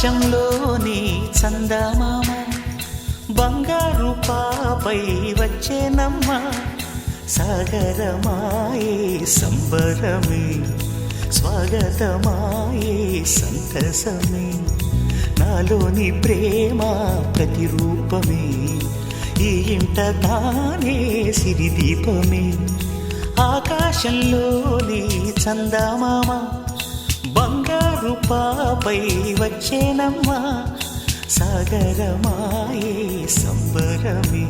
ఆకాశంలోని చందమామ బంగారు పాపై వచ్చేనమ్మ సాగరమాయే సంబరమే స్వాగతమాయే సంతసమే నాలోని ప్రేమ ప్రతిరూపమే ఈ ఇంట తానే సిరిదీపమే ఆకాశంలోని చందమామ బంగారు పాపై వచ్చేనమ్మా సాగరమాయే సంబరమే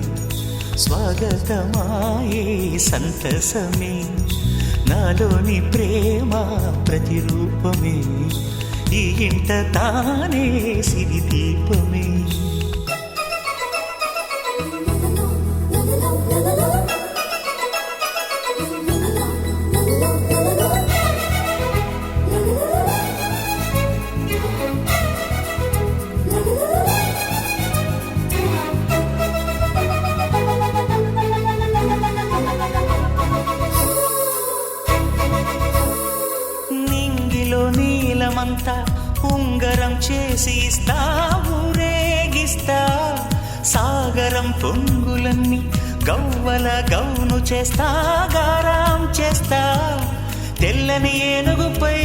స్వాగతమాయే సంతసమే నాలోని ప్రేమ ప్రతిరూపమే ఈ ఇంట తానే సిరిదీపమే నీలమంతా ఉంగరం చేసి ఇస్తా ఊరేగిస్తా సాగరం పొంగులన్నీ గవ్వల గౌను చేస్తా గారాం చేస్తా తెల్లని ఏనుగుపై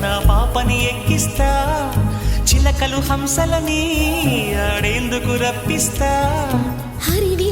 నా పాపని ఎక్కిస్తా చిలకలు హంసలని ఆడేందుకు రప్పిస్తా హరివి